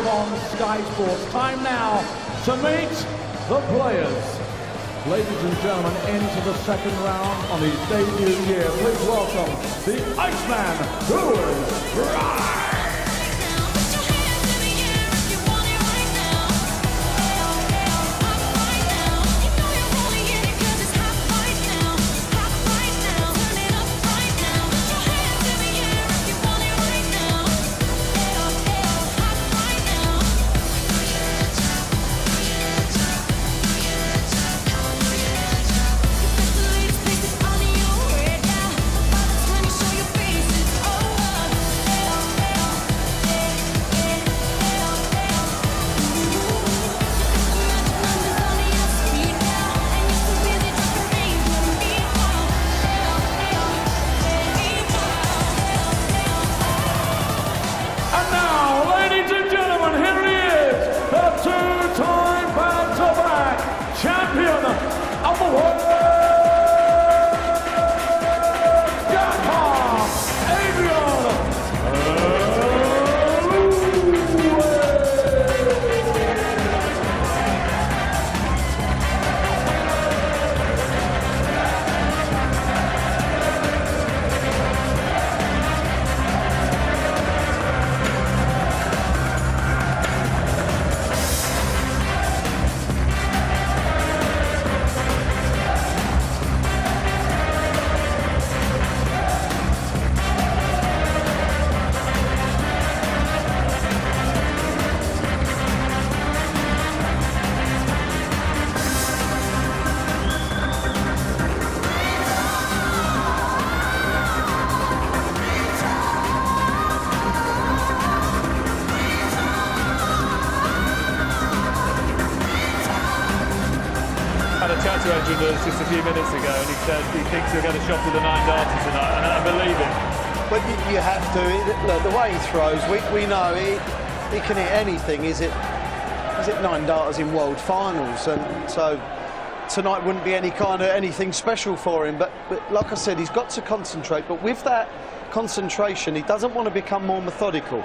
on Sky Sports. Time now to meet the players. Ladies and gentlemen, into the second round on his debut year. Please welcome the Iceman, A.Lewis. Chat to A.Lewis just a few minutes ago, and he said he thinks he'll get a shot with the 9 darters tonight, and I believe him. But you have to. Look, the way he throws, we know he can hit anything. Is it 9 darters in world finals? And so tonight wouldn't be anything special for him. But like I said, he's got to concentrate. But with that concentration, he doesn't want to become more methodical,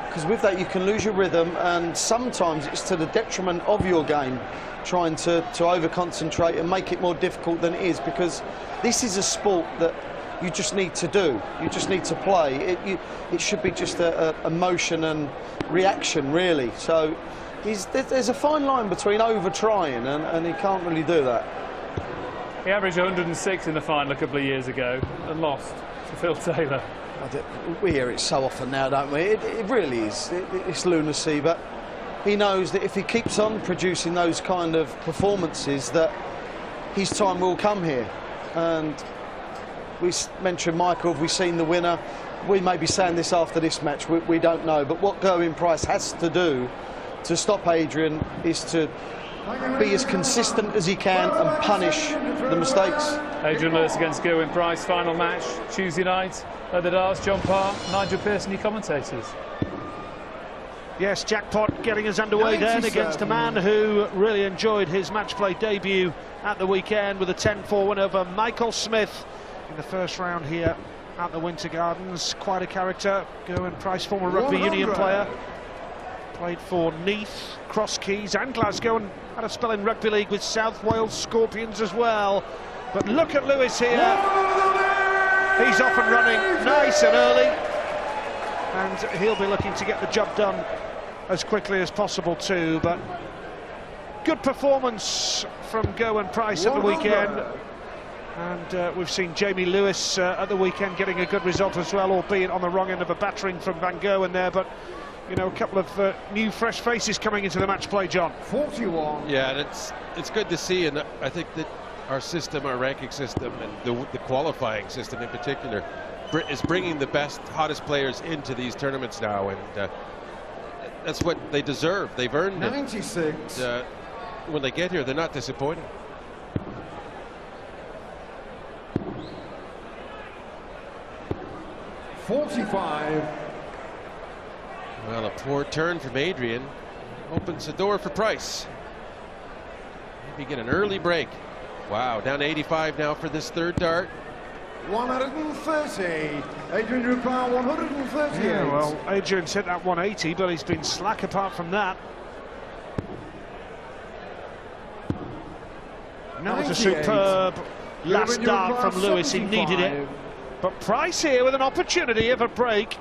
because with that you can lose your rhythm, and sometimes it's to the detriment of your game, trying to over-concentrate and make it more difficult than it is, because this is a sport that you just need to do. You just need to play. It should be just a motion and reaction, really. So there's a fine line between over-trying and he can't really do that. He averaged 106 in the final a couple of years ago and lost to Phil Taylor. We hear it so often now, don't we? It really is. It's lunacy, but he knows that if he keeps on producing those kind of performances, that his time will come here. And we mentioned Michael, have we seen the winner? We may be saying this after this match, we don't know. But what Gerwyn Price has to do to stop Adrian is to be as consistent as he can and punish the mistakes. Adrian Lewis against Gerwyn Price, final match Tuesday night at the darts. John Parr, Nigel Pearson, your commentators. Yes, jackpot getting us underway then against a man who really enjoyed his match play debut at the weekend with a 10-4 win over Michael Smith in the first round here at the Winter Gardens. Quite a character. Gerwyn Price, former rugby union player, played for Neath, Cross Keys and Glasgow, and had a spell in rugby league with South Wales Scorpions as well. But look at Lewis here. He's off and running nice and early, and he'll be looking to get the job done as quickly as possible too. But good performance from Gerwyn Price at the weekend, and we've seen Jamie Lewis at the weekend getting a good result as well, albeit on the wrong end of a battering from Van Gerwen there. But you know, a couple of new fresh faces coming into the match play, John. 41. Yeah, and it's good to see, and I think that our system, our ranking system, and the qualifying system in particular, is bringing the best, hottest players into these tournaments now, and that's what they deserve. They've earned 96. it. When they get here, they're not disappointing. $45. Well, a poor turn from Adrian opens the door for Price. Maybe get an early break. Wow, down 85 now for this third dart. 130. Adrian require 138. Yeah, well, Adrian's hit that 180, but he's been slack apart from that. That was a superb last dart from Lewis. He needed it. But Price here with an opportunity of a break.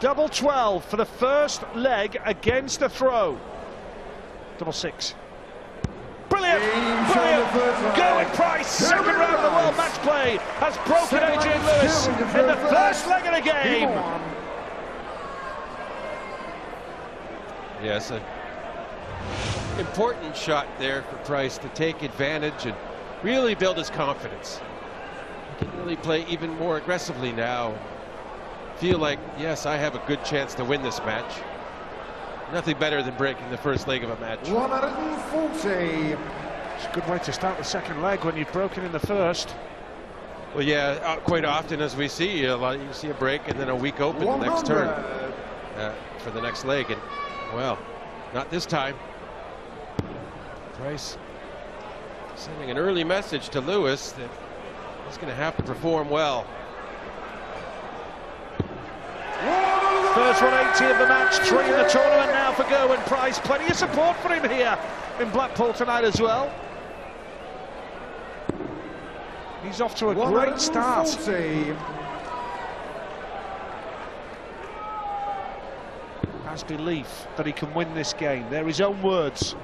Double 12 for the first leg against a throw. Double 6. Brilliant! Brilliant! Going Price, second round of the World Matchplay, has broken A.J. Lewis in the first leg of the game. Yes, an important shot there for Price to take advantage and really build his confidence. He can really play even more aggressively now. Feel like, yes, I have a good chance to win this match. Nothing better than breaking the first leg of a match. 140. It's a good way to start the second leg when you've broken in the first. Well, yeah, quite often as we see, you see a break and then a weak open the next turn for the next leg. And, well, not this time. Price sending an early message to Lewis that he's going to have to perform well. First 180 of the match, 3 in the tournament now for Gerwyn Price. Plenty of support for him here in Blackpool tonight as well. He's off to a great start. Has belief that he can win this game. They're his own words.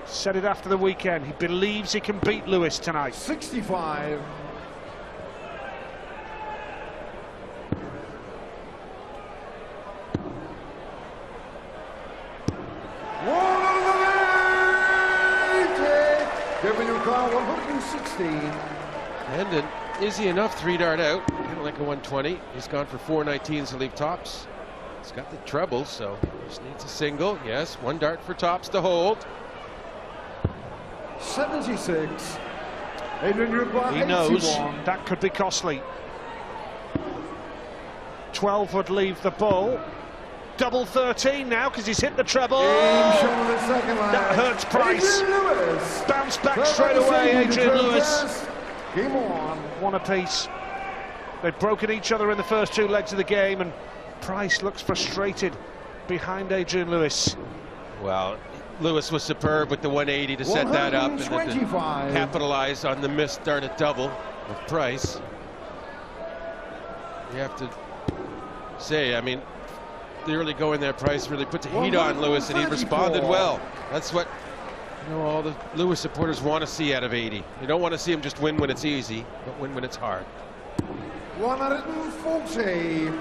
Said it after the weekend. He believes he can beat Lewis tonight. 65. Giving you a call, 116. And an easy enough 3-dart out, kind of like a 120. He's gone for 419s to leave tops. He's got the treble, so just needs a single. Yes, 1 dart for tops to hold. 76. Adrian Uruguay, he knows 81. That could be costly. 12 would leave the ball. Double 13 now because he's hit the treble. That hurts Price. Bounce back straight away, Adrian Lewis. Game on. One apiece. They've broken each other in the first 2 legs of the game, and Price looks frustrated behind Adrian Lewis. Well, Lewis was superb with the 180 to set that up and then to capitalize on the missed dart at double of Price. You have to say, I mean, the early going there, Price really put the heat on Lewis, and he responded well. That's what, you know, all the Lewis supporters want to see out of 80. They don't want to see him just win when it's easy, but win when it's hard. 140.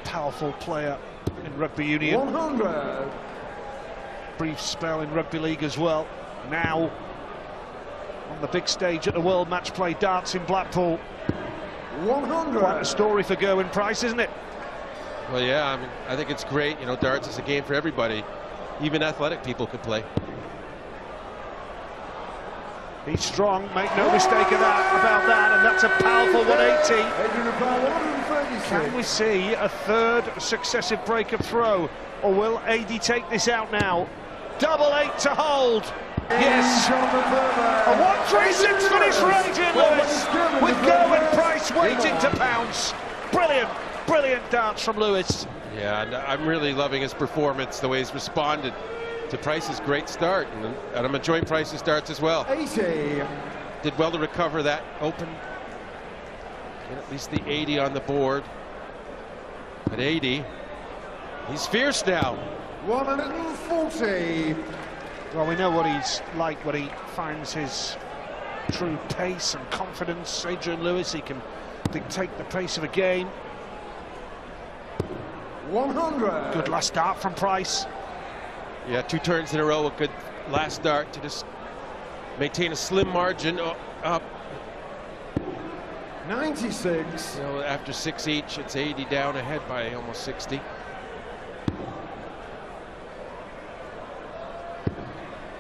Powerful player in rugby union. 100. Brief spell in rugby league as well. Now on the big stage at the World Matchplay Darts in Blackpool. 100. Quite a story for Gerwyn Price, isn't it? Well, yeah, I mean, I think it's great. You know, darts is a game for everybody. Even athletic people could play. He's strong, make no mistake about that, and that's a powerful 180. Can we see a third successive break of throw, or will AD take this out now? Double 8 to hold. Yes, a 136 finish for Adrian Lewis, with Gerwyn Price waiting to pounce. Brilliant, brilliant darts from Lewis. Yeah, and I'm really loving his performance, the way he's responded to Price's great start, and I'm enjoying Price's darts as well. 80. Did well to recover that open. Get at least the 80 on the board. At 80, he's fierce now. 140. Well, we know what he's like when he finds his true pace and confidence. Adrian Lewis, he can dictate the pace of a game. 100. Good last start from Price. Yeah, 2 turns in a row, a good last start to just maintain a slim margin up. 96. You know, after 6 each, it's 80 down ahead by almost 60.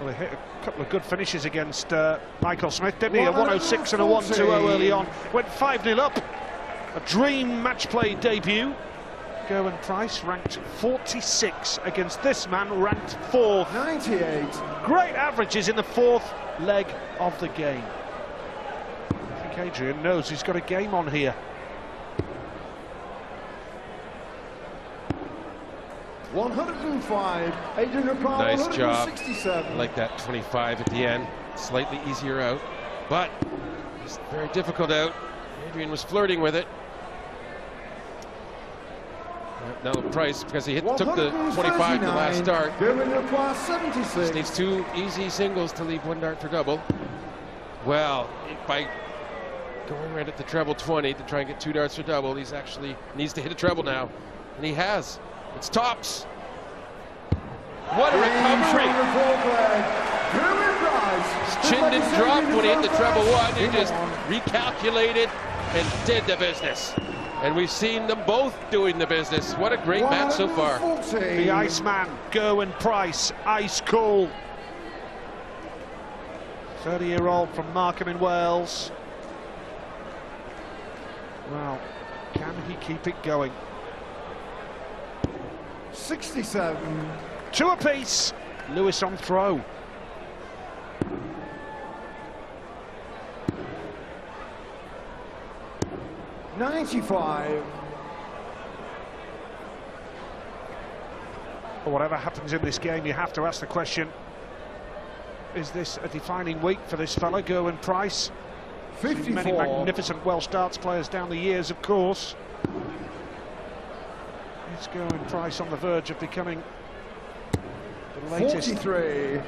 Well, he hit a couple of good finishes against Michael Smith, didn't he? A 106 and a 1-2 early on. Went 5-0 up. A dream match play debut. Gerwyn Price ranked 46 against this man ranked 4th. 98. Great averages in the 4th leg of the game. I think Adrian knows he's got a game on here. 105. Adrian Ricard, Nice job. 167. I like that 25 at the end. Slightly easier out, but it's very difficult out. Adrian was flirting with it. Now Price, because he took the 25 the last start, just needs 2 easy singles to leave 1 dart for double. Well, by going right at the treble 20 to try and get 2 darts for double, he's actually needs to hit a treble now, and he has. It's tops. What a recovery! His chin didn't drop when he hit the treble 1. He just recalculated and did the business. And we've seen them both doing the business. What a great match so far. The Iceman, Gerwyn Price, ice cool. 30-year-old from Markham in Wales. Well, can he keep it going? 67. 2 apiece. Lewis on throw. $95. But whatever happens in this game, you have to ask the question, is this a defining week for this fella, Gerwyn Price? 54. Many magnificent Welsh darts players down the years, of course. It's Gerwyn Price on the verge of becoming the latest. 43.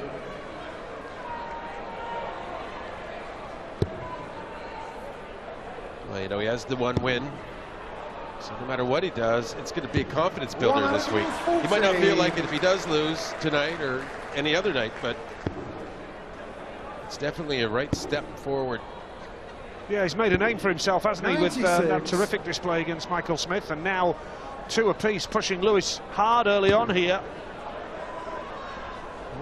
Well, you know, he has the 1 win. So no matter what he does, it's going to be a confidence builder this week. He might not feel like it if he does lose tonight or any other night, but it's definitely a right step forward. Yeah, he's made a name for himself, hasn't he, with that terrific display against Michael Smith, and now 2 apiece, pushing Lewis hard early on here.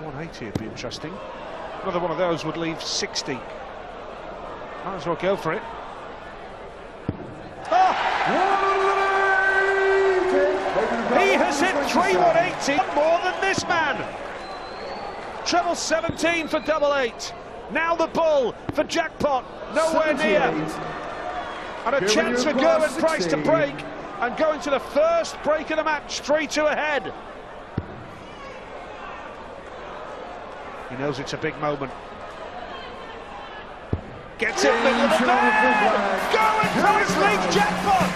180 would be interesting. Another one of those would leave 60. Might as well go for it. Oh! He has hit 3 180, more than this man. Treble 17 for double 8. Now the bull for jackpot, nowhere near. And a chance for Gerwyn Price to break and go into the first break of the match, 3-2 ahead. He knows it's a big moment. Gets it middle of the bag. Gerwyn Price leads jackpot.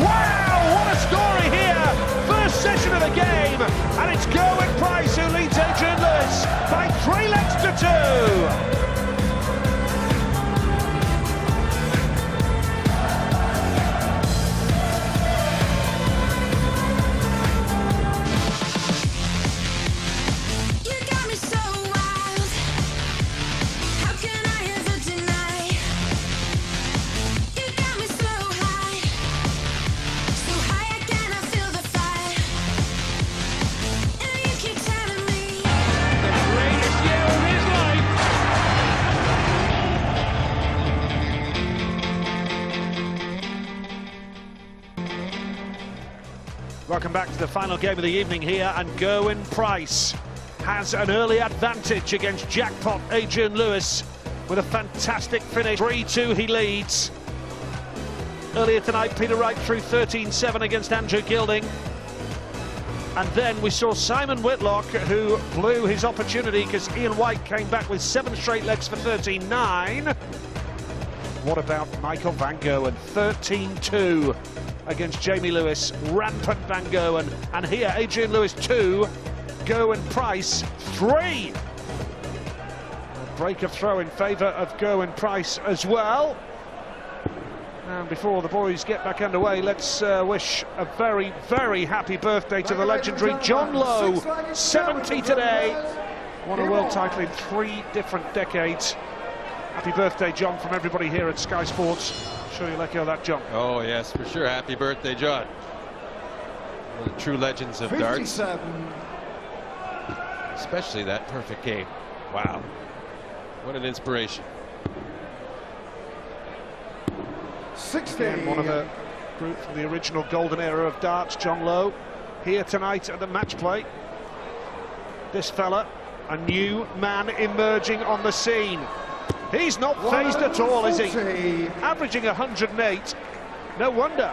Wow, what a story here. First session of the game, and it's Gerwyn Price who leads Adrian Lewis by 3 legs to 2. Welcome back to the final game of the evening here, and Gerwyn Price has an early advantage against jackpot Adrian Lewis with a fantastic finish. 3-2 he leads. Earlier tonight, Peter Wright threw 13-7 against Andrew Gilding. And then we saw Simon Whitlock, who blew his opportunity because Ian White came back with 7 straight legs for 13-9. What about Michael van Gerwen? 13-2 against Jamie Lewis. Rampant van Gerwen. And here, Adrian Lewis 2, Gerwyn Price 3. A break of throw in favour of Gerwyn Price as well. And before the boys get back underway, let's wish a very, very happy birthday to the legendary John Lowe, 70 today. Won a world title in 3 different decades. Happy birthday, John, from everybody here at Sky Sports. Sure you'll echo that, John. Oh, yes, for sure. Happy birthday, John. One of the true legends of 57. darts. Especially that perfect game. Wow. What an inspiration. 60. Again, one of the group from the original golden era of darts, John Lowe, here tonight at the match play. This fella, a new man emerging on the scene. He's not phased at all, is he? Averaging 108. No wonder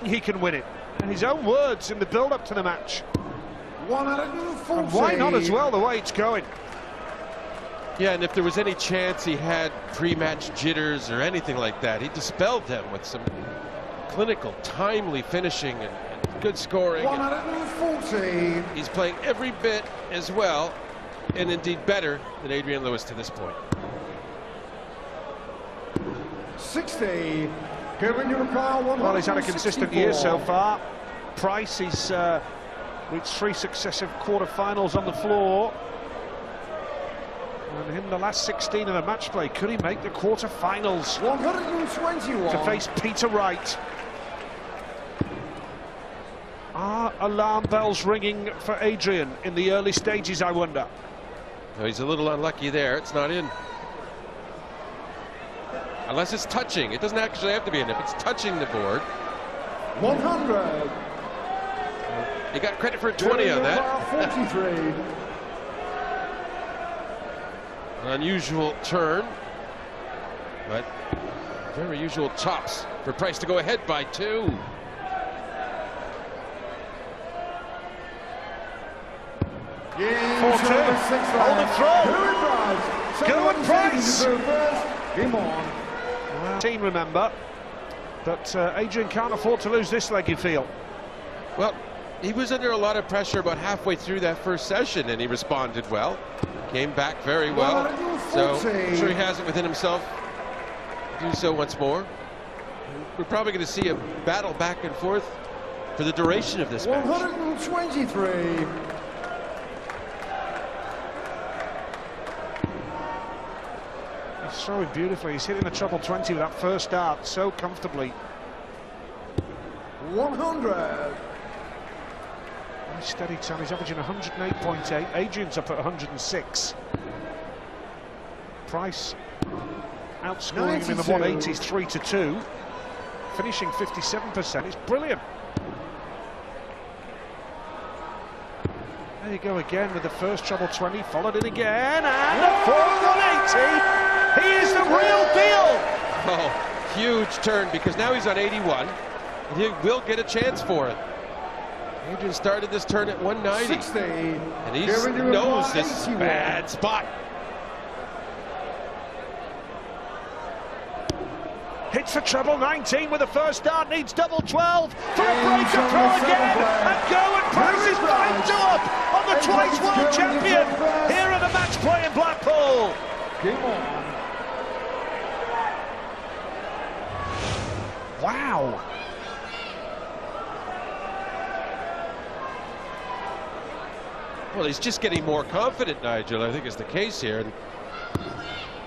he can win it. And his own words in the build-up to the match. 140. And why not as well, the way it's going? Yeah, and if there was any chance he had pre-match jitters or anything like that, he dispelled them with some clinical, timely finishing and good scoring. 140. He's playing every bit as well, and indeed better than Adrian Lewis to this point. 60. Well, he's had a consistent year so far. Price, he's reached 3 successive quarter-finals on the floor. And in the last 16 of the match play, could he make the quarter-finals 121 to face Peter Wright? Are alarm bells ringing for Adrian in the early stages, I wonder? No, he's a little unlucky there. It's not in. Unless it's touching. It doesn't actually have to be in. If it's touching the board. 100. He got credit for a 20 on that. 43. An unusual turn, but very usual chops for Price to go ahead by 2. Yeah, 4-2. On the throw. Go and Price. Game on. Team, remember, but Adrian can't afford to lose this leg, you feel? Well, he was under a lot of pressure about halfway through that first session, and he responded well. Came back very well. So I'm sure he has it within himself to do so once more. We're probably going to see a battle back and forth for the duration of this match. 123. He's throwing beautifully. He's hitting the treble 20 with that first dart so comfortably. 100. Nice steady time. He's averaging 108.8. Adrian's up at 106. Price outscoring him in the 180s 3-2. Finishing 57%. It's brilliant. There you go again with the first treble 20, followed in again, and a fourth 180. He is the real deal. Oh, huge turn, because now he's on 81, and he will get a chance for it. Adrian started this turn at 190, 60. and he knows this is a bad spot. Hits the treble 19 with the first dart, needs double 12 for a break to throw again, and go and Price is 5-2 up on the twice world champion here at the match play in Blackpool. Game on. Wow. Well, he's just getting more confident, Nigel, I think is the case here. And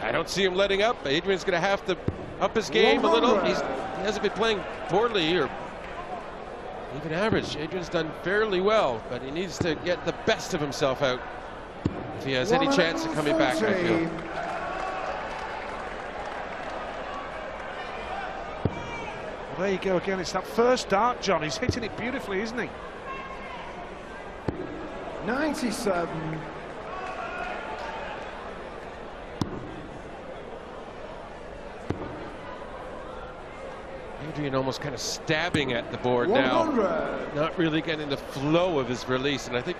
I don't see him letting up. Adrian's going to have to up his game a little. He hasn't been playing poorly or even average. Adrian's done fairly well, but he needs to get the best of himself out if he has any chance of coming back, I feel. Well, there you go again. It's that first dart, John. He's hitting it beautifully, isn't he? 97. Adrian almost kind of stabbing at the board now, not really getting the flow of his release, and I think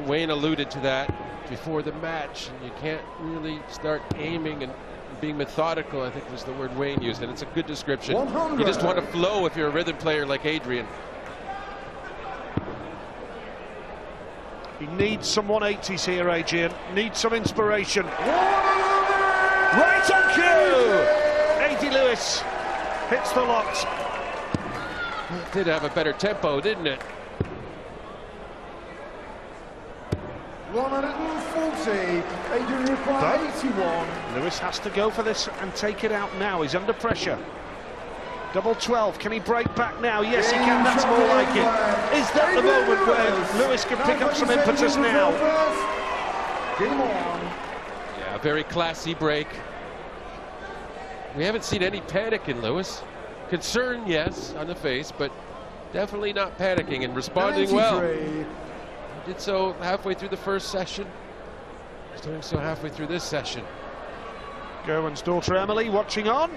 Wayne alluded to that before the match, and you can't really start aiming and being methodical, I think was the word Wayne used, and it's a good description. 100. You just want to flow if you're a rhythm player like Adrian. He needs some 180s here, Adrian. Needs some inspiration. Right on cue! A.Lewis hits the lot. It did have a better tempo, didn't it? 140. Adrian required 81. Lewis has to go for this and take it out now. He's under pressure. Double 12. Can he break back now? Yes, he can. That's more like it. Is that the moment where Lewis can pick up some impetus now? Game on. Yeah, very classy break. We haven't seen any panic in Lewis. Concern, yes, on the face, but definitely not panicking and responding well. He did so halfway through the first session. He's doing so halfway through this session. Gerwin's daughter Emily watching on.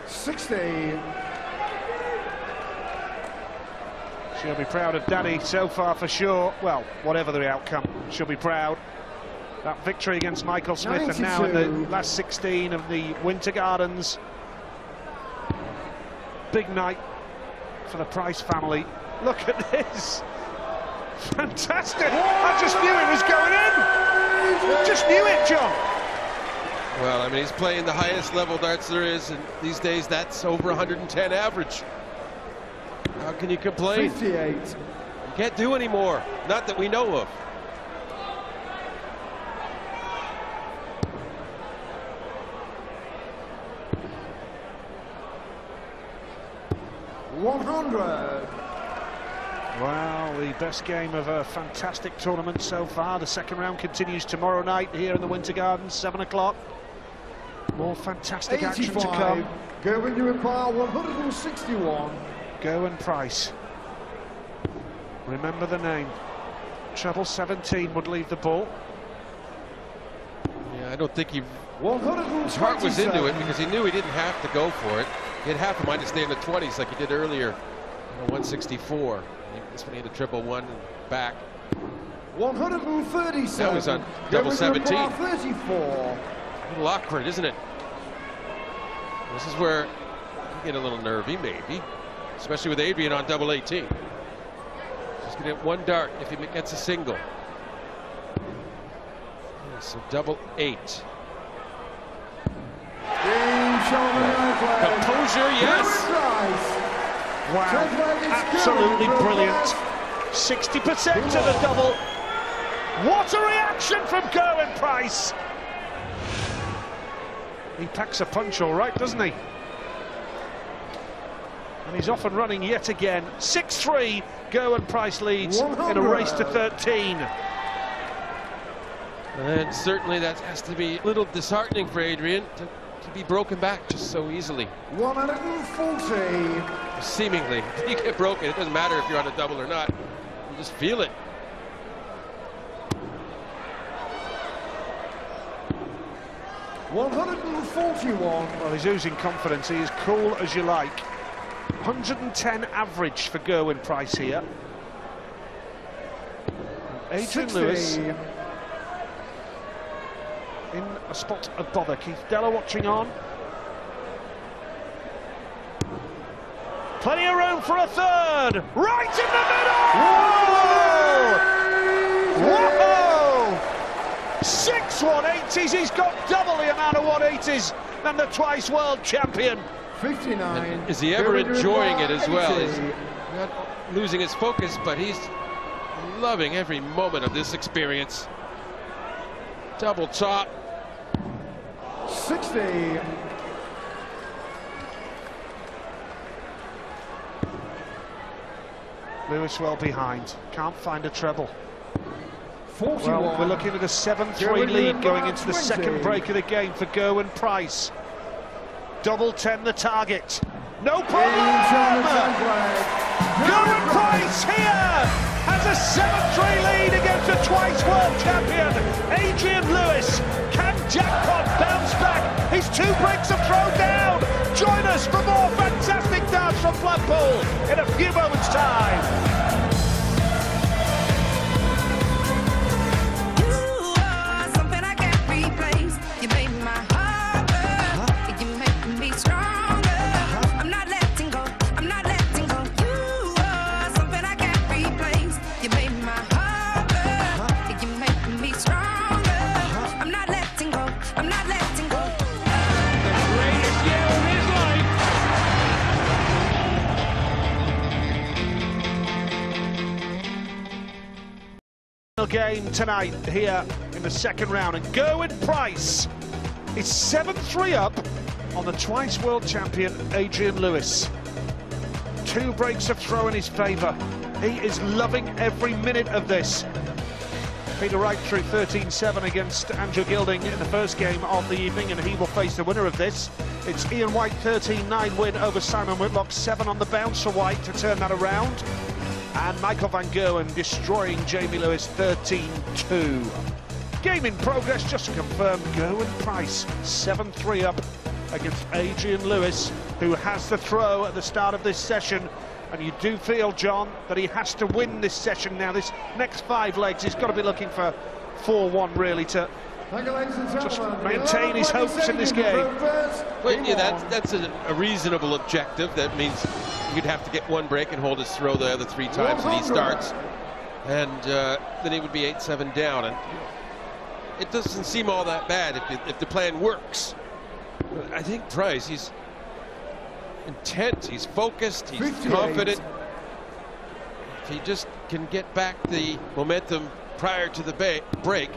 60. She'll be proud of Daddy so far for sure. Well, whatever the outcome, she'll be proud. That victory against Michael Smith 92. And now in the last 16 of the Winter Gardens. Big night for the Price family. Look at this. Fantastic. I just knew it was going in. Just knew it, John. Well, I mean, he's playing the highest level darts there is, and these days that's over 110 average. How can you complain? 58. You can't do any more. Not that we know of. Well, the best game of a fantastic tournament so far. The second round continues tomorrow night here in the Winter Gardens, 7 o'clock. More fantastic action to come. Gerwin, you require 161. Gerwin Price. Remember the name. Treble 17 would leave the ball. Yeah, I don't think his heart was into it because he knew he didn't have to go for it. He had half a mind to stay in the 20s like he did earlier. 164. This one he had a triple one and back. 137. That was on double 17. 34. A little awkward, isn't it? This is where you get a little nervy, maybe, especially with Adrian on double 18. Just gonna get one dart if he gets a single. Yeah, so double 8. Composure, yes. Wow, absolutely brilliant. 60% to the double. What a reaction from Gerwin Price. He packs a punch all right, doesn't he? And he's off and running yet again. 6-3, Gerwin Price leads 100. In a race to 13. And certainly that has to be a little disheartening for Adrian to be broken back just so easily. 140. Seemingly, you get broken. It doesn't matter if you're on a double or not. You just feel it. $141. Well, he's oozing confidence. He is cool as you like. 110 average for Gerwin Price here. Adrian 60. Lewis in a spot of bother. Keith Della watching on. Plenty of room for a third. Right in the middle! Whoa! 6 180s. He's got double the amount of 180s than the twice world champion. 59. And is he ever enjoying it as well? He's not losing his focus, but he's loving every moment of this experience. Double top. 60. Lewis well behind. Can't find a treble. 41. Well, we're looking at a 7-3 lead going into the second break of the game for Gerwin Price. Double 10 the target. No problem! Gerwin Price here has a 7-3 lead against a twice world champion, Adrian Lewis. Can Jackpot bounce back? His 2 breaks have thrown down. Join us for more fantastic darts from Blackpool in a few moments' time. Game tonight here in the second round, and Gerwin Price is 7-3 up on the twice world champion Adrian Lewis. 2 breaks of throw in his favour. He is loving every minute of this. Peter Wright threw 13-7 against Andrew Gilding in the first game of the evening, and he will face the winner of this. It's Ian White 13-9 win over Simon Whitlock, 7 on the bounce for White to turn that around. And Michael van Gerwen destroying Jamie Lewis 13-2. Game in progress, just to confirm, Gerwen Price 7-3 up against Adrian Lewis, who has the throw at the start of this session. And you do feel, John, that he has to win this session now. This next 5 legs, he's got to be looking for 4-1 really to just maintain his hopes in this game. Well, yeah, that's a reasonable objective. That means you'd have to get 1 break and hold his throw the other 3 times that he starts, and then he would be 8-7 down. And it doesn't seem all that bad if the plan works. I think Price, he's intent, he's focused, he's confident. If he just can get back the momentum prior to the break,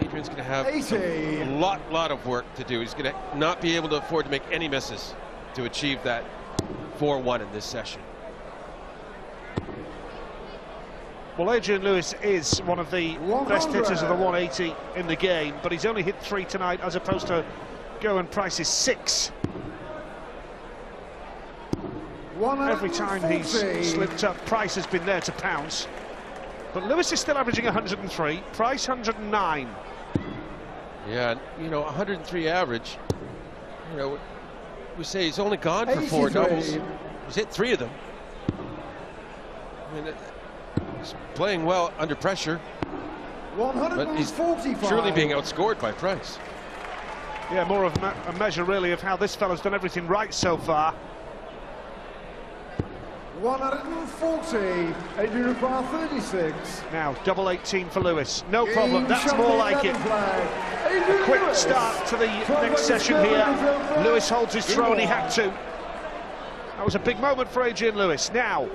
Adrian's going to have a lot of work to do. He's going to not be able to afford to make any misses to achieve that 4-1 in this session. Well, Adrian Lewis is one of the best hitters of the 180 in the game, but he's only hit 3 tonight as opposed to Gerwen Price's 6. Every time he's slipped up, Price has been there to pounce. But Lewis is still averaging 103, Price 109. Yeah, you know, 103 average. You know, we say he's only gone for 4 doubles. He's hit 3 of them. I mean, he's playing well under pressure, but he's truly being outscored by Price. Yeah, more of a measure really of how this fella's done everything right so far. 140, Adrian requires 36. Now, double 18 for Lewis. No problem, that's more like it. A quick start to the next session here. Lewis holds his throw and he had to. That was a big moment for Adrian Lewis. Now.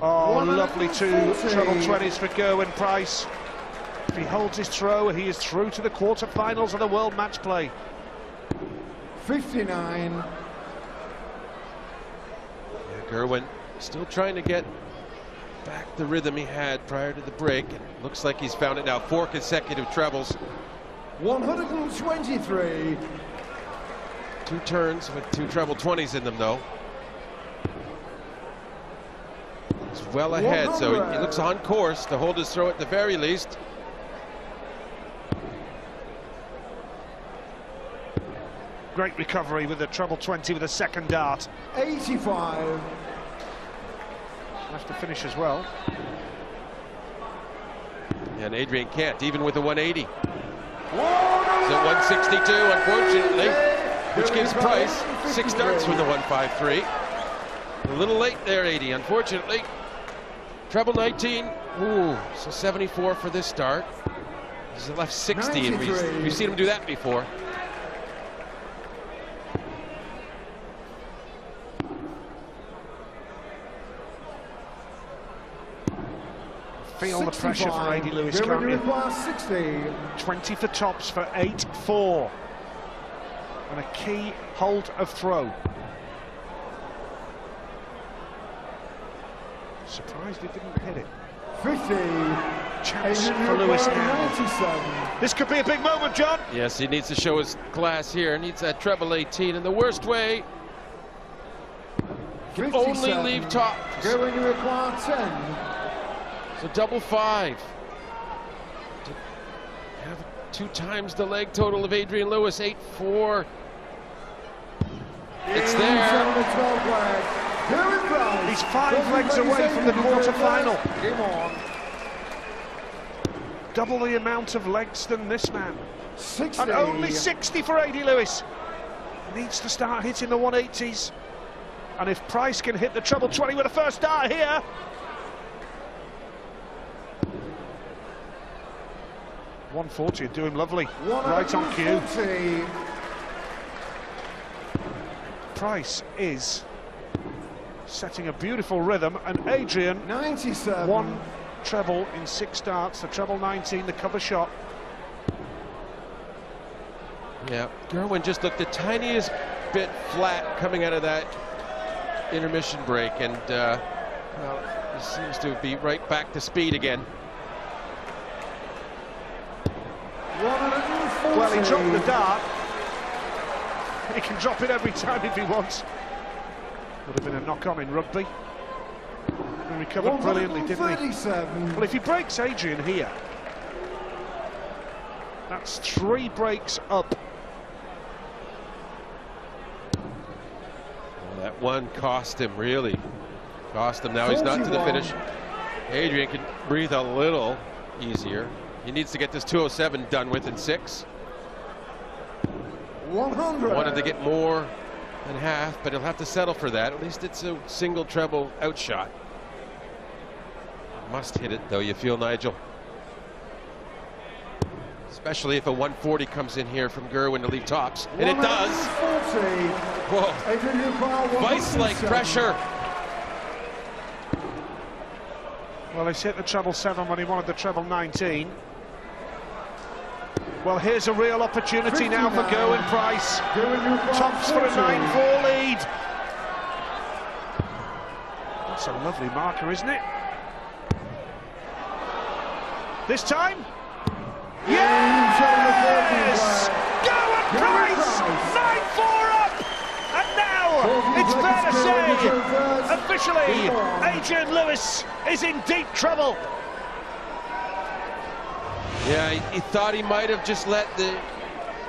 Oh, lovely 2 treble 20s for Gerwen Price. If he holds his throw, he is through to the quarter-finals of the World Match Play. 59. Yeah, Gerwen still trying to get back the rhythm he had prior to the break. It looks like he's found it now. 4 consecutive trebles. 123. 2 turns with 2 treble 20s in them, though. He's well ahead, so he looks on course to hold his throw at the very least. Great recovery with the treble 20 with a second dart. 85. Has to finish as well. And Adrian can't, even with a 180. He's at 162, unfortunately, which gives Price 6 darts from the 153. A little late there, 80, unfortunately. Treble 19, ooh, so 74 for this start. He's left 60, and we've seen him do that before. Feel the pressure for A.Lewis, can't you? 60. 20 for tops for 8-4. And a key hold of throw. Surprised he didn't hit it. 50. Chance for Lewis now. 97. This could be a big moment, John. Yes, he needs to show his class here. Needs that treble 18 in the worst way. Can only leave top. Going to require 10. So double 5. To have 2 times the leg total of Adrian Lewis, 8-4. It's there. He's 5 legs away from the quarter-final. Game on. Double the amount of legs than this man. 60. And only 60 for A.D. Lewis. Needs to start hitting the 180s. And if Price can hit the treble 20 with a first dart here. .140 do him lovely. Right on cue. Price is setting a beautiful rhythm, and Adrian 97. 1 treble in 6 starts, the treble 19, the cover shot. Yeah, Gerwen just looked the tiniest bit flat coming out of that intermission break, and Well, he seems to be right back to speed again. Well, he dropped the dart. He can drop it every time if he wants. Would have been a knock-on in rugby. He recovered brilliantly, didn't he? Well, if he breaks Adrian here, that's 3 breaks up. Well, that one cost him, really. Cost him. Now he's not to the finish. Adrian can breathe a little easier. He needs to get this 207 done with in 6. 100. Wanted to get more than half, but he'll have to settle for that. At least it's a single treble outshot. Must hit it, though, you feel, Nigel. Especially if a 140 comes in here from Gerwin to leave tops. And it does. Whoa. Vice-like pressure. Well, he's hit the treble 7 when he wanted the treble 19. Well, here's a real opportunity now for Gerwin Price. Tops for a 9-4 lead. That's a lovely marker, isn't it? This time? Yes! Gerwin Price! 9-4 up! And now, it's fair to say, officially, A.Lewis is in deep trouble. Yeah, he thought he might have just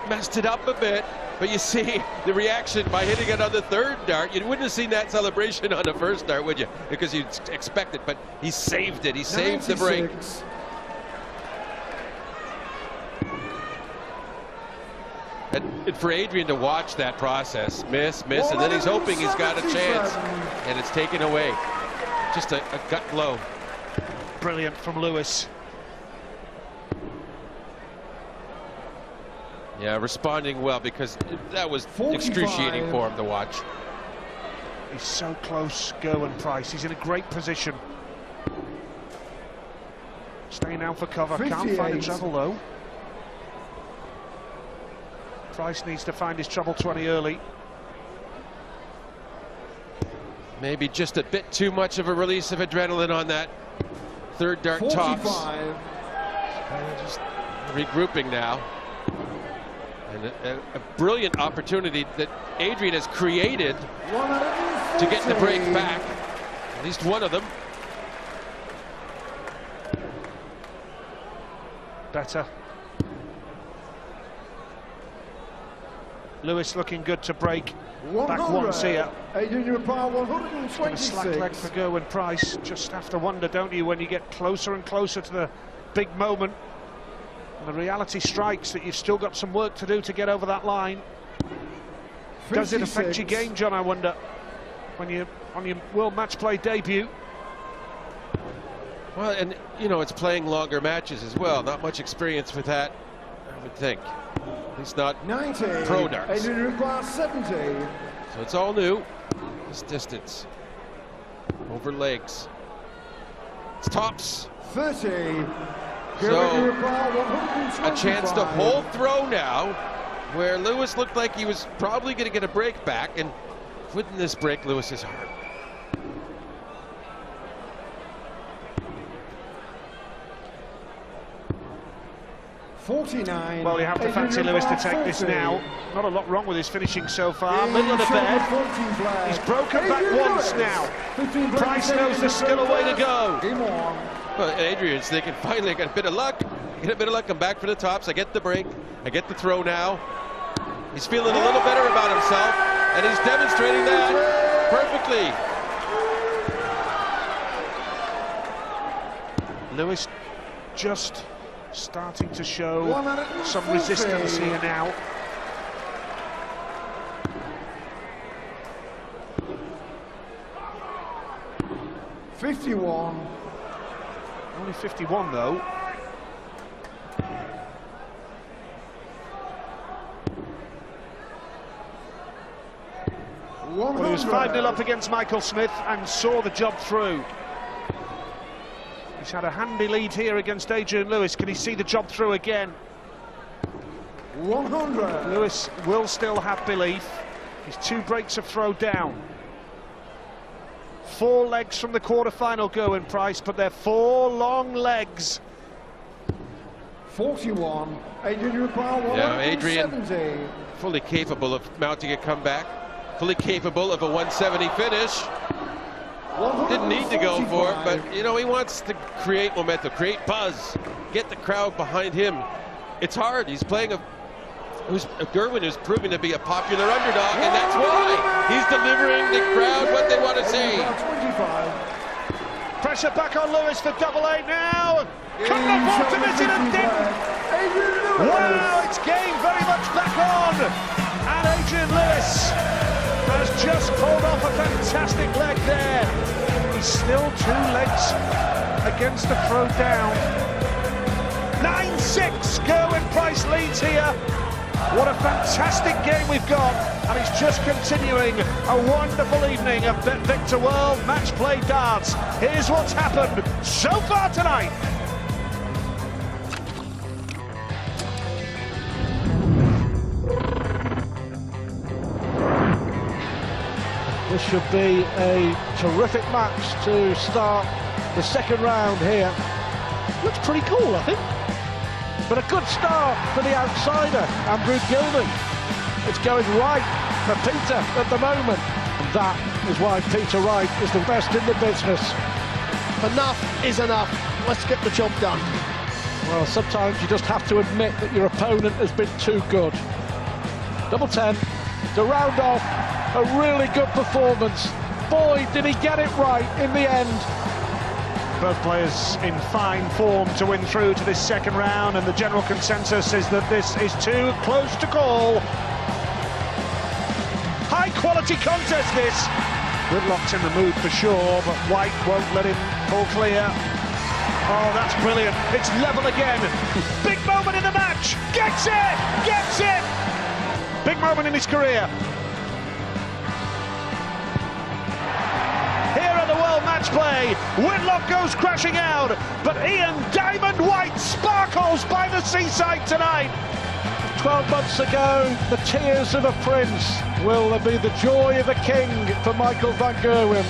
messed it up a bit, but you see the reaction by hitting it on the 3rd dart. You wouldn't have seen that celebration on the 1st dart, would you? Because you'd expect it, but he saved it. He saved the break. And for Adrian to watch that process, miss, and then he's hoping he's got a chance, and it's taken away. Just a gut blow. Brilliant from Lewis. Yeah, responding well, because that was excruciating for him to watch. He's so close, Gerwin Price. He's in a great position. Staying out for cover. 58. Can't find a treble, though. Price needs to find his treble 20 early. Maybe just a bit too much of a release of adrenaline on that 3rd dart 45. Tops. Just regrouping now. And a brilliant opportunity that Adrian has created to get the break back. At least one of them. Better. Lewis looking good to break. Back once here. Slack leg for Gerwin Price. Just have to wonder, don't you, when you get closer and closer to the big moment. And the reality strikes that you've still got some work to do to get over that line. 56. Does it affect your game, John, I wonder, when you're on your World Matchplay debut? Well, and you know, it's playing longer matches as well. Not much experience with that, I would think. At least not 90. Pro darts. 70. So it's all new. This distance over legs. It's tops. 30. So a chance to hold throw now, where Lewis looked like he was probably going to get a break back, and wouldn't this break Lewis's heart? Well, you have to fancy Lewis to take this now. Not a lot wrong with his finishing so far. Middle of the bed. He's broken back once now. Price knows there's still a way to go. Well, Adrian's thinking, finally, I got a bit of luck. Get a bit of luck, I'm back for the tops. I get the break. I get the throw now. He's feeling a little better about himself, and he's demonstrating that perfectly. Lewis just starting to show some resistance here now. Only 51 though. Well, he was 5-0 up against Michael Smith and saw the job through. He's had a handy lead here against A.Lewis. Can he see the job through again? 100. Lewis will still have belief. His 2 breaks of throw down. 4 legs from the quarter-final, Gerwyn Price, but they're 4 long legs. 41, Adrian Require, yeah, Adrian, fully capable of mounting a comeback, fully capable of a 170 finish. Didn't need to go for it, but you know, he wants to create momentum, create buzz, get the crowd behind him. It's hard. He's playing a Gerwyn is proving to be a popular underdog, and that's why he's delivering the crowd what they want to see. Pressure back on Lewis for double 8 now. Couldn't afford to miss it and didn't. Wow, it's game very much back on. And Adrian Lewis has just pulled off a fantastic leg there. He's still 2 legs against the throw down. 9-6, Gerwyn Price leads here. What a fantastic game we've got, and it's just continuing a wonderful evening of Victor World Match Play Darts. Here's what's happened so far tonight. This should be a terrific match to start the second round here. Looks pretty cool, I think. But a good start for the outsider, Andrew Gilman. It's going right for Peter at the moment. And that is why Peter Wright is the best in the business. Enough is enough. Let's get the job done. Well, sometimes you just have to admit that your opponent has been too good. Double 10 to round off a really good performance. Boy, did he get it right in the end. Both players in fine form to win through to this second round, and the general consensus is that this is too close to call. High quality contest this. Whitlock's in the mood for sure, but White won't let him pull clear. Oh, that's brilliant. It's level again. Big moment in the match. Gets it! Gets it! Big moment in his career. Match play. Whitlock goes crashing out, but Ian Diamond White sparkles by the seaside tonight. 12 months ago, the tears of a prince will be the joy of a king for Michael van Gerwen.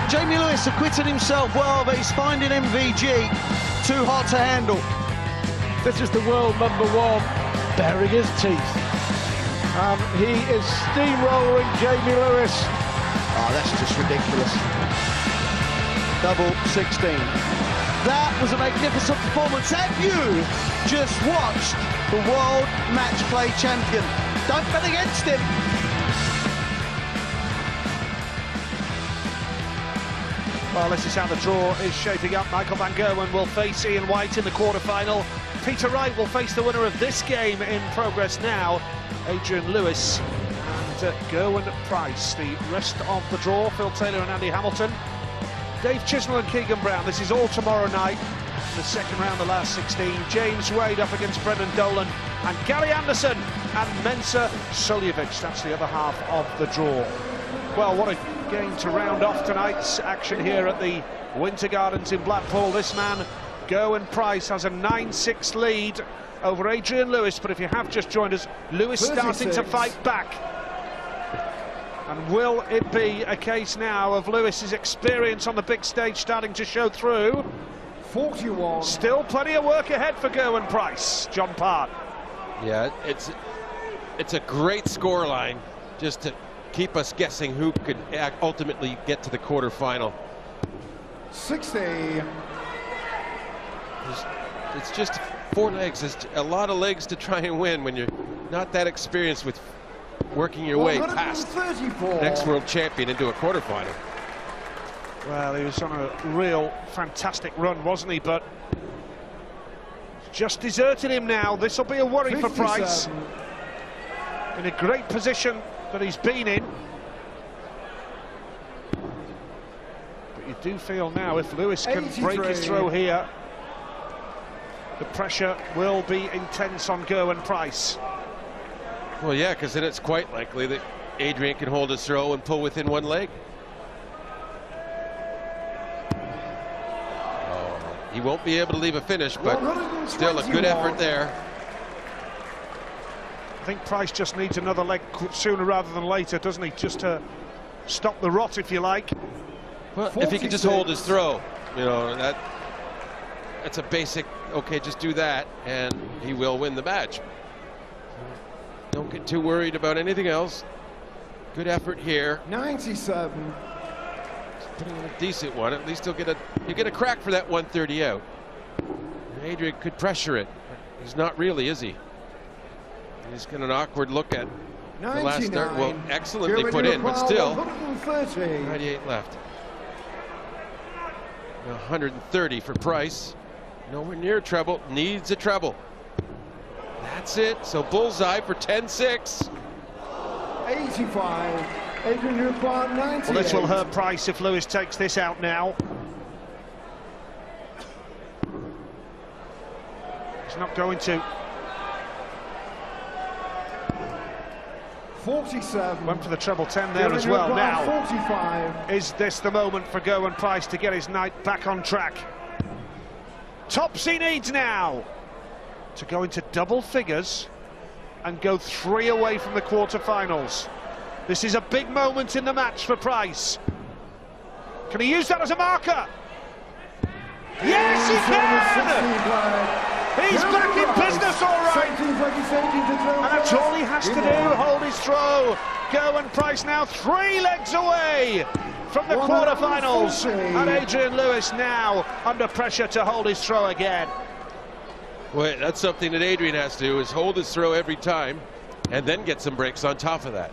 Jamie Lewis acquitted himself well, but he's finding MVG too hard to handle. This is the world #1 baring his teeth. And he is steamrolling Jamie Lewis. Oh, that's just ridiculous. Double 16. That was a magnificent performance. Have you just watched the World Match Play champion? Don't bet against him. Well, this is how the draw is shaping up. Michael van Gerwen will face Ian White in the quarter-final. Peter Wright will face the winner of this game in progress now, Adrian Lewis. Gerwyn Price. The rest of the draw, Phil Taylor and Andy Hamilton, Dave Chisnell and Keegan Brown. This is all tomorrow night. The second round, the last 16. James Wade up against Brendan Dolan, and Gary Anderson and Mensa Suljovic. That's the other half of the draw. Well, what a game to round off tonight's action here at the Winter Gardens in Blackpool. This man, Gerwyn Price, has a 9-6 lead over Adrian Lewis, but if you have just joined us, Lewis starting to fight back. And will it be a case now of Lewis's experience on the big stage starting to show through? 41. Still plenty of work ahead for Gerwyn Price. John Part. Yeah, it's a great scoreline just to keep us guessing who could ultimately get to the quarterfinal. 60. It's just 4 legs. It's a lot of legs to try and win when you're not that experienced with working your way past the next world champion into a quarterfinal. Well, he was on a real fantastic run, wasn't he? But just deserted him now. This will be a worry 57. For Price. In a great position that he's been in. But you do feel now, if Lewis can 83. Break his throw here, the pressure will be intense on Gerwyn Price. Well, yeah, because then it's quite likely that Adrian can hold his throw and pull within 1 leg. Oh, he won't be able to leave a finish, but still a good effort there. I think Price just needs another leg sooner rather than later, doesn't he? Just to stop the rot, if you like. Well, if he can just hold his throw, you know, that's a basic, okay, just do that, and he will win the match. Don't get too worried about anything else. Good effort here. 97. Just putting in a decent one. At least you get a crack for that 130 out. And Adrian could pressure it, but he's not really, is he? He's got an awkward look at the last start. Well, excellently put in, but still 98 left. 130 for Price. Nowhere near treble. Needs a treble. That's it. So bullseye for 10-6. 85. Adrian Hupar, 98. Well, this will hurt Price if Lewis takes this out now. He's not going to. 47. Went for the treble 10 there as well. Now, 45. is this the moment for Gerwyn Price to get his night back on track? Tops he needs now to go into double figures and go 3 away from the quarterfinals. This is a big moment in the match for Price. Can he use that as a marker? Yes, he can! He's back in business, all right. And that's all he has to do, hold his throw. Gerwyn Price now 3 legs away from the quarterfinals. And Adrian Lewis now under pressure to hold his throw again. Well, that's something that Adrian has to do, is hold his throw every time and then get some breaks on top of that.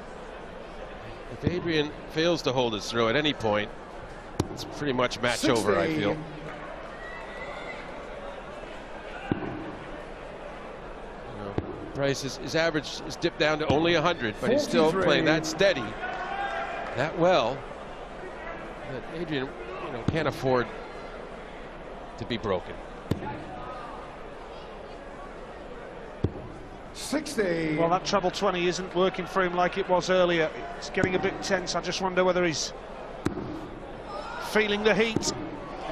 If Adrian fails to hold his throw at any point, it's pretty much match over, I feel. Price, his average is dipped down to only 100, but he's still playing that steady, that well, that Adrian, you know, can't afford to be broken. 60. Well, that treble 20 isn't working for him like it was earlier. It's getting a bit tense. I just wonder whether he's feeling the heat.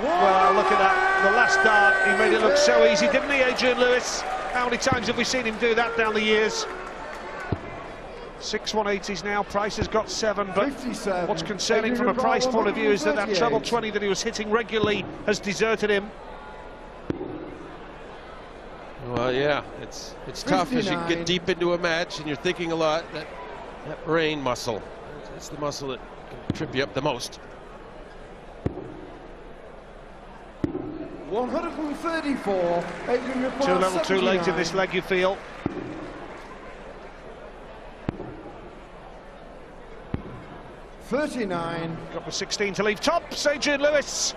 Well, look at that. The last dart, he made it look so easy, didn't he, Adrian Lewis? How many times have we seen him do that down the years? 6 180s now. Price has got 7, but 57. What's concerning from a Price point of view is that that treble 20 that he was hitting regularly has deserted him. Well, yeah, it's tough as you get deep into a match and you're thinking a lot. That brain muscle, it's the muscle that can trip you up the most. 134. Too little, too late in this leg, you feel. $39. Got the 16 to leave tops. Adrian Lewis.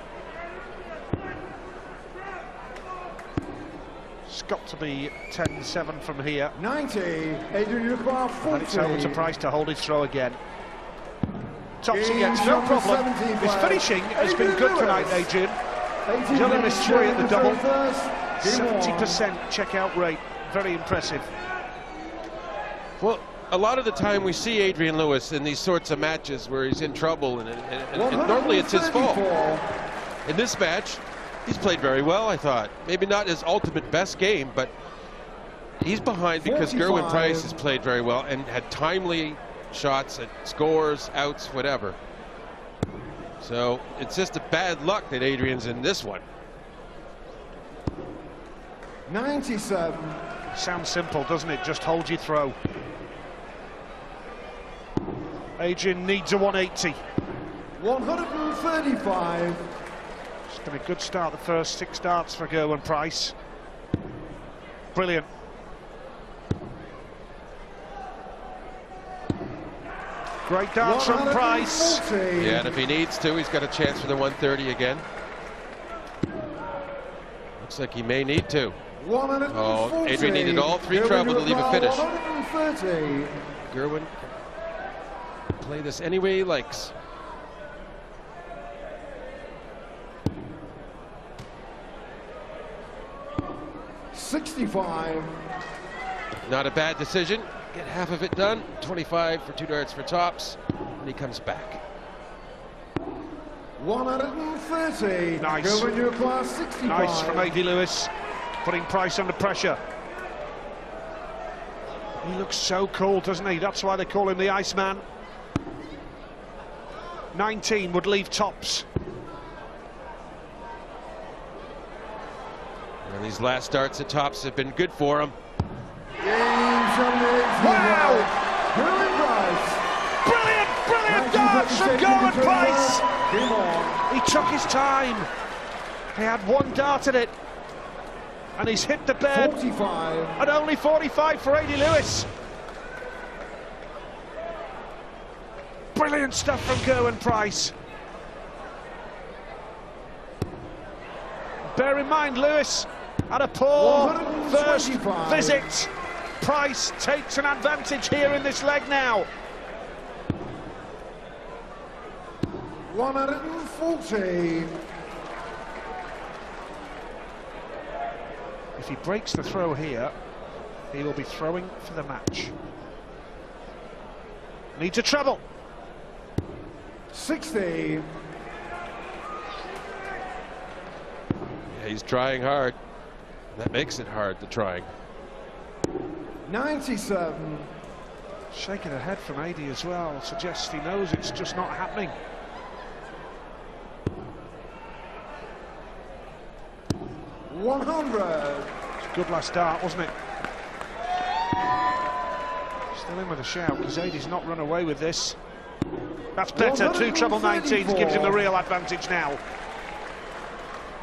It's got to be 10-7 from here. 90. Adrian Hupar, 40. And it's over to Price to hold his throw again. Tops he gets, no problem. His finishing has been good tonight, Adrian. He's only missed 3 at the double. 70% checkout rate. Very impressive. Well, a lot of the time we see Adrian Lewis in these sorts of matches where he's in trouble, and normally it's his fault. In this match, he's played very well, I thought. Maybe not his ultimate best game, but he's behind because Gerwyn Price has played very well and had timely shots at scores, outs, whatever. So it's just a bad luck that Adrian's in this one. 97. Sounds simple, doesn't it? Just hold your throw. Adrian needs a 180. 135. It's been a good start, the first 6 darts for Gerwyn Price. Brilliant. Great dance from Price. Yeah, and if he needs to, he's got a chance for the 130 again. Looks like he may need to. Oh, Adrian needed all 3 treble to leave a finish. 130. Gerwyn can play this any way he likes. $65. Not a bad decision. Get half of it done. 25 for 2 darts for tops, and he comes back. 130. Nice. Class 65. Nice from A.Lewis, putting Price under pressure. He looks so cool, doesn't he? That's why they call him the Iceman. 19 would leave tops. And these last starts at tops have been good for him. Wow! Brilliant darts from Gerwyn Price! He took his time. He had one dart at it. And he's hit the bed 45. at only 45 for A.Lewis. Brilliant stuff from Gerwyn Price. Bear in mind, Lewis had a poor first visit. Price takes an advantage here in this leg now. 140. If he breaks the throw here, he will be throwing for the match. Needs a treble. 60. Yeah, he's trying hard. That makes it hard, the trying. 97. Shaking her head from AD as well, suggests he knows it's just not happening. $100. It's a good last dart, wasn't it? Still in with a shout, because AD's not run away with this. That's better, 2 treble 19s gives him the real advantage now.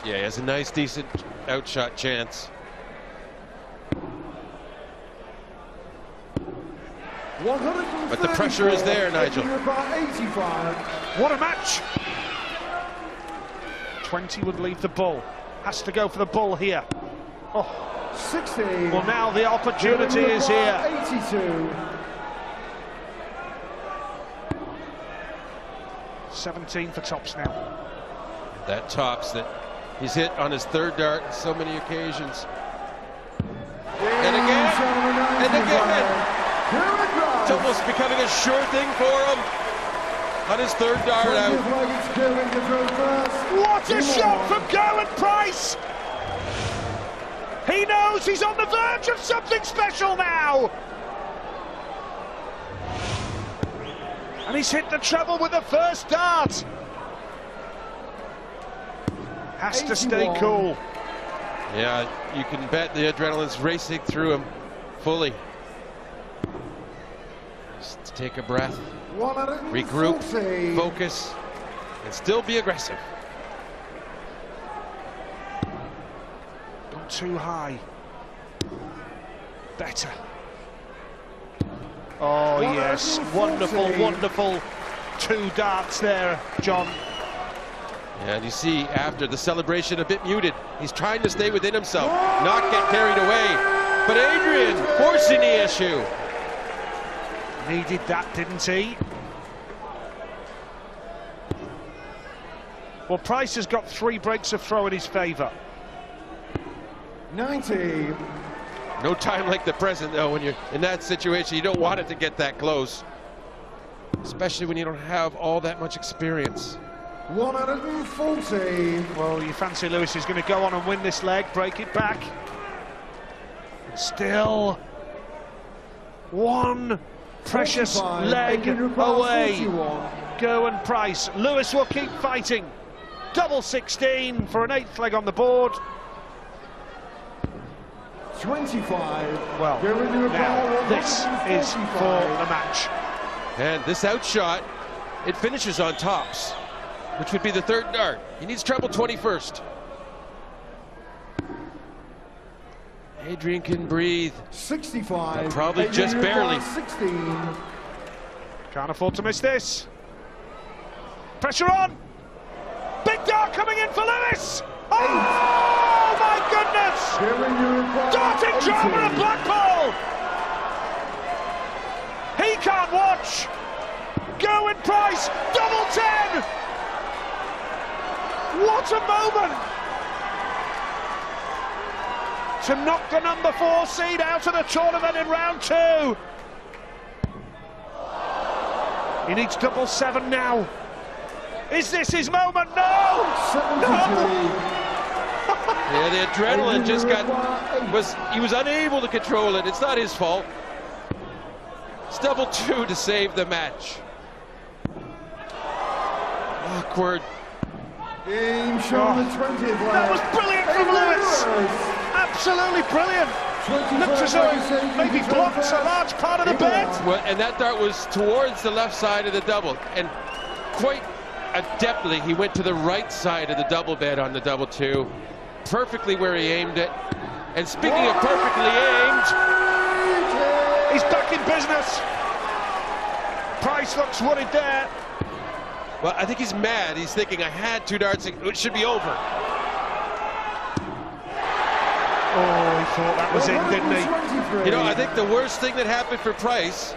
Yeah, he has a nice, decent outshot chance. But the pressure is there, Nigel. What a match! 20 would leave the bull. Has to go for the bull here. Oh. 60. Well, now the opportunity is here. 82. 17 for tops now. That tops that he's hit on his 3rd dart on so many occasions. And again, and again. It's almost becoming a sure thing for him on his 3rd dart out. What a shot from Gerwyn Price! He knows he's on the verge of something special now! And he's hit the treble with the first dart. Has to stay cool. Yeah, you can bet the adrenaline's racing through him fully. Just take a breath, regroup, focus, and still be aggressive. Gone too high. Better. Oh yes, wonderful, wonderful 2 darts there, John. And you see, after the celebration a bit muted, he's trying to stay within himself, not get carried away. But Adrian forcing the issue. Needed that, didn't he? Well, Price has got 3 breaks of throw in his favour. 90. No time like the present, though, when you're in that situation. You don't want it to get that close, especially when you don't have all that much experience. 140. Well, you fancy Lewis is going to go on and win this leg, break it back. Still one precious leg away. Gerwyn Price. Lewis will keep fighting. Double 16 for an 8th leg on the board. 25. Well, now this is for the match. And this outshot, it finishes on tops, which would be the 3rd dart. He needs treble 21st. Adrian can breathe. 65. But probably just barely. 16. Can't afford to miss this. Pressure on. Big dart coming in for Lewis. Oh my goodness! Darting drama at Blackpool. He can't watch. Gerwyn Price, double 10. What a moment to knock the number 4 seed out of the tournament in round 2. He needs double 7 now. Is this his moment? No! 72. Yeah, the adrenaline just he was unable to control it. It's not his fault. It's double 2 to save the match. Awkward. Game show the 20th round. That was brilliant from Lewis. Absolutely brilliant. Looks as though he maybe blocks a large part of the bet. Well, and that dart was towards the left side of the double, and quite adeptly he went to the right side of the double bed on the double two, perfectly where he aimed it. And speaking of perfectly aimed, he's back in business. Price looks worried there. well, I think he's mad. He's thinking, I had 2 darts, it should be over. Oh, he thought that was in, didn't he? You know, I think the worst thing that happened for Price,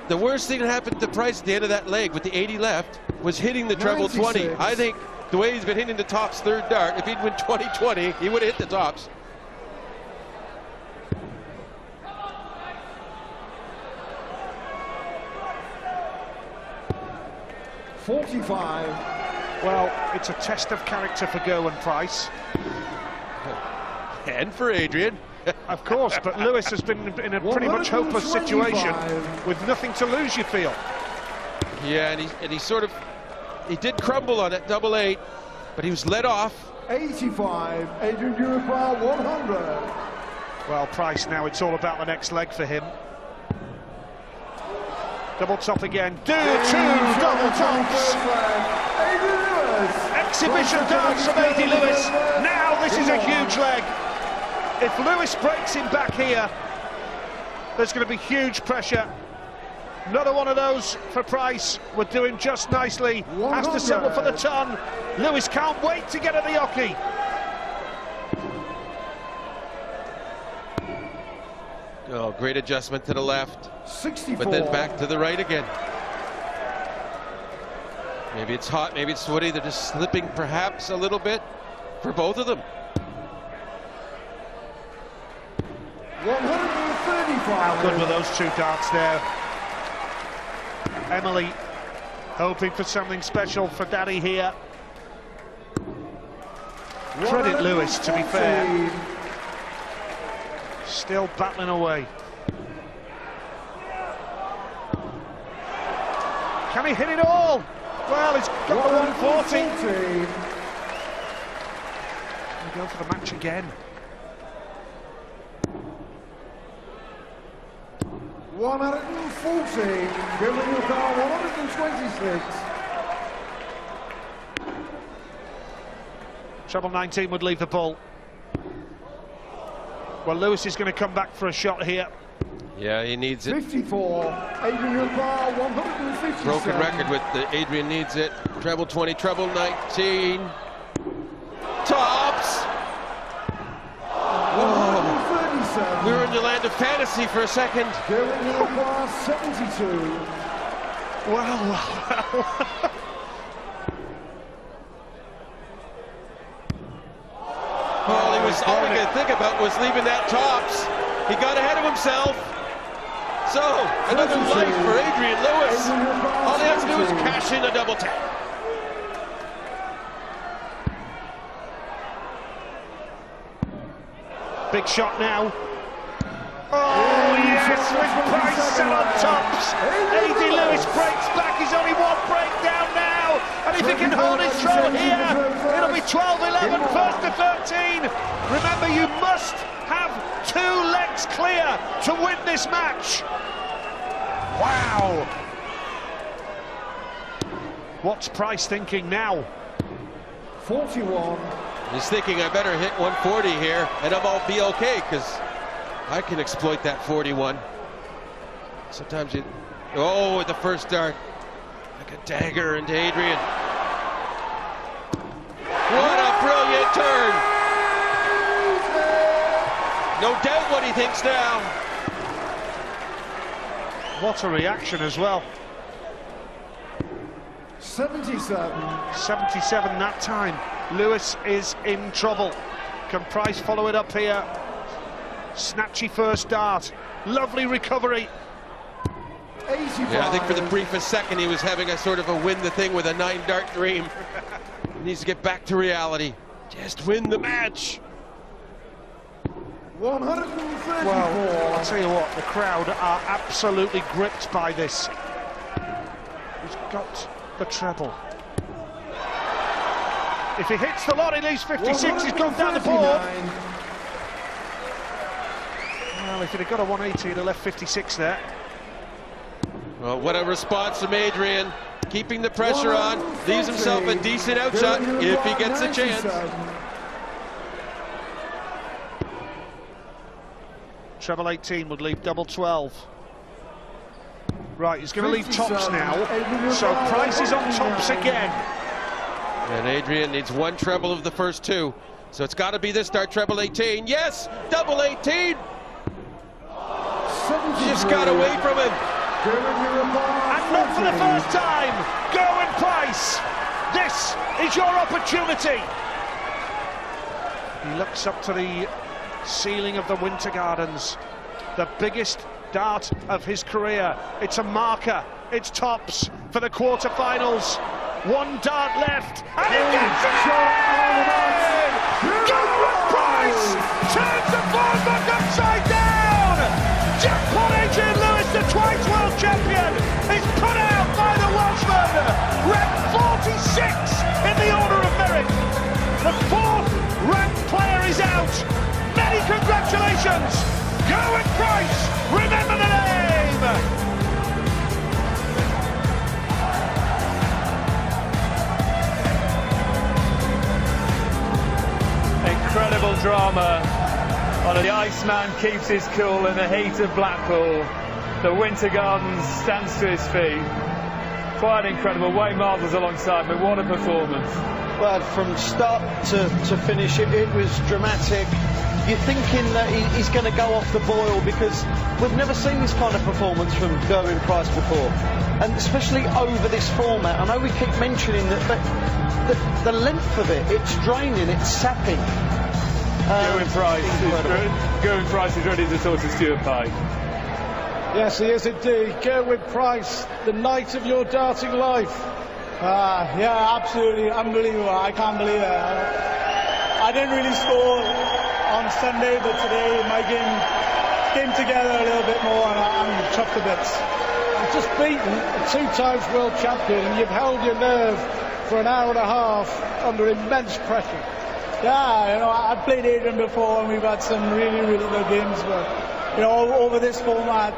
the worst thing that happened to Price at the end of that leg with the 80 left was hitting the treble 20. I think the way he's been hitting the top's 3rd dart, if he'd win 20-20, he would have hit the tops. Well, it's a test of character for Gerwyn Price. And for Adrian. Of course, but Lewis has been in a pretty much hopeless situation with nothing to lose, you feel. Yeah, and he sort of, he did crumble on that double 8, but he was let off. 85, Adrian Lewis bar 100. Well, Price now, it's all about the next leg for him. Double top again. Do 2 double tops. Exhibition darts from A.Lewis. Now this is a huge leg. If Lewis breaks him back here, there's going to be huge pressure. Another one of those for Price. We're doing just nicely. Has to settle for the ton. Lewis can't wait to get at the hockey. Oh, great adjustment to the left. 64. But then back to the right again. Maybe it's hot, maybe it's sweaty. They're just slipping perhaps a little bit for both of them. 135. How good were those 2 darts there? Emily hoping for something special for Daddy here. Credit Lewis, to be fair. Still battling away. Can he hit it all? Well, he's got the 140. We go for the match again. 140, giving your car 126. Treble 19 would leave the ball. Well, Lewis is going to come back for a shot here. Yeah, he needs it. 54, Adrian bar 157. Broken record with the Adrian needs it. Treble 20, treble 19. Tops! Whoa. We were in the land of fantasy for a second. Bar 72. Well. All he was, all he could think about was leaving that tops. He got ahead of himself. So, another life for Adrian Lewis. All he has to do is cash in a double tap. Big shot now. Oh, yes, with Price set on tops. A.Lewis breaks back. He's only 1 breakdown now. And if he can hold his throw here, it'll be 12-11, first to 13. Remember, you must have 2 legs clear to win this match. Wow. What's Price thinking now? 41. He's thinking, I better hit 140 here, and I'll be okay, because I can exploit that 41. Sometimes you... Oh, with the first dart. Like a dagger into Adrian. What a brilliant turn! No doubt what he thinks now. What a reaction as well. 77. 77 that time. Lewis is in trouble. Can Price follow it up here? Snatchy first dart. Lovely recovery. 85. Yeah, I think for the briefest second he was having a sort of a win the thing with a 9-dart dream. He needs to get back to reality. Just win the match. 134. Well, I'll tell you what, the crowd are absolutely gripped by this. He's got the treble. If he hits the lot, he leaves 56. He's gone down the board. Well, if he'd have got a 180, he'd have left 56 there. Well, what a response from Adrian. Keeping the pressure on. Leaves himself a decent outshot if he gets a chance. Treble 18 would leave double 12. Right, he's going to leave tops now. So Price is on tops again. And Adrian needs one treble of the first two. So it's got to be this start, treble 18. Yes, double 18. Just got away from him. And not for the first time. Gerwyn Price. This is your opportunity. He looks up to the ceiling of the Winter Gardens. The biggest dart of his career. It's a marker. It's tops for the quarterfinals. One dart left, and he gets it in! Gerwyn Price turns the board back upside down! Jackpot A.Lewis, the twice world champion, is put out by the Welshman, ranked 46 in the order of merit. The fourth ranked player is out. Many congratulations, Gerwyn Price. Remember the name. Incredible drama. The Iceman keeps his cool in the heat of Blackpool. The Winter Gardens stands to his feet. Quite incredible. Wayne Marvel's alongside me. What a performance. Well, from start to finish, it was dramatic. You're thinking that he's going to go off the boil because we've never seen this kind of performance from Gerwyn Price before. And especially over this format. I know we keep mentioning that the length of it, it's draining, it's sapping. Gerwyn Price is ready to talk to Stuart Pike. Yes, he is indeed. Gerwyn Price, the night of your darting life. Yeah, absolutely unbelievable. I can't believe it. I didn't really score on Sunday, but today my game came together a little bit more, and I'm chuffed to bits. You've just beaten a two-times world champion, and you've held your nerve for an hour and a half under immense pressure. Yeah, you know, I've played Adrian before, and we've had some really, really good games, but you know, over this format,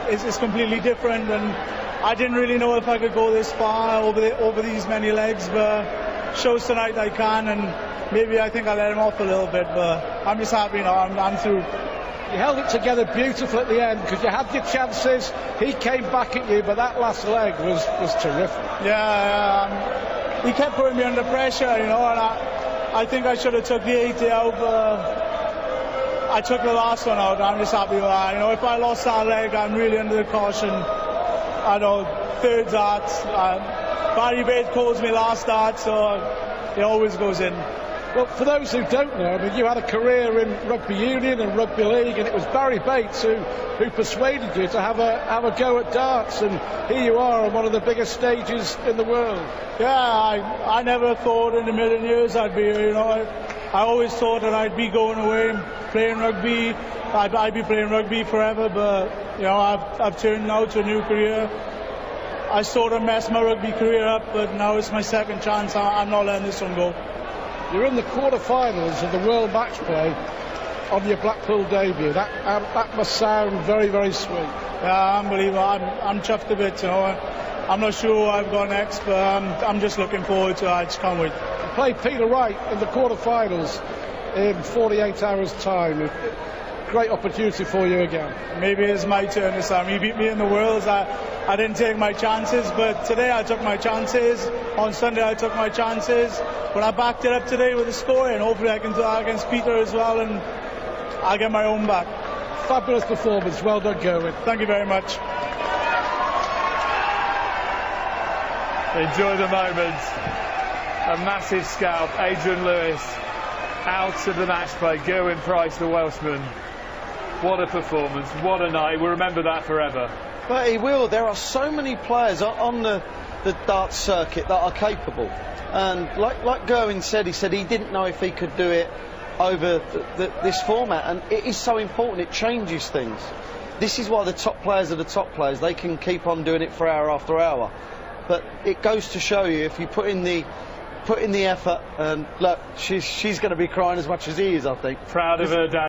it's completely different, and I didn't really know if I could go this far over these many legs, but shows tonight I can, and maybe I think I let him off a little bit, but I'm just happy now. I'm through. You held it together beautifully at the end because you had your chances. He came back at you, but that last leg was terrific. Yeah, he kept putting me under pressure, you know, and I think I should have took the 80 out, but I took the last one out. I'm just happy with that. You know, if I lost that leg, I'm really under the caution. I know, third dart. Barry Bates calls me last dart, so it always goes in. Well, for those who don't know, I mean, you had a career in rugby union and rugby league, and it was Barry Bates who persuaded you to have a go at darts, and here you are on one of the biggest stages in the world. Yeah, I never thought in a million years I'd be here, you know. I always thought that I'd be going away and playing rugby. I'd be playing rugby forever, but you know, I've turned now to a new career. I sort of messed my rugby career up, but now it's my second chance. I'm not letting this one go. You're in the quarterfinals of the World Matchplay on your Blackpool debut. That must sound very, very sweet. Yeah, unbelievable. I'm chuffed a bit, you know. I'm not sure who I've got next, but I'm just looking forward to it. I just can't wait. You played Peter Wright in the quarterfinals in 48 hours' time. Great opportunity for you again. Maybe it's my turn this time. He beat me in the Worlds. I didn't take my chances, but today I took my chances. On Sunday I took my chances, but I backed it up today with a score, and hopefully I can do that against Peter as well, and I'll get my own back. Fabulous performance. Well done, Gerwyn. Thank you very much. Enjoy the moment. A massive scalp. A.Lewis out of the match play. Gerwyn Price, the Welshman. What a performance. What a night. We'll remember that forever. But he will. There are so many players on the darts circuit that are capable. And like Gerwyn said, he said he didn't know if he could do it over this format. And it is so important. It changes things. This is why the top players are the top players. They can keep on doing it for hour after hour. but it goes to show you, if you put in the effort, and look, she's going to be crying as much as he is, I think. Proud of her dad.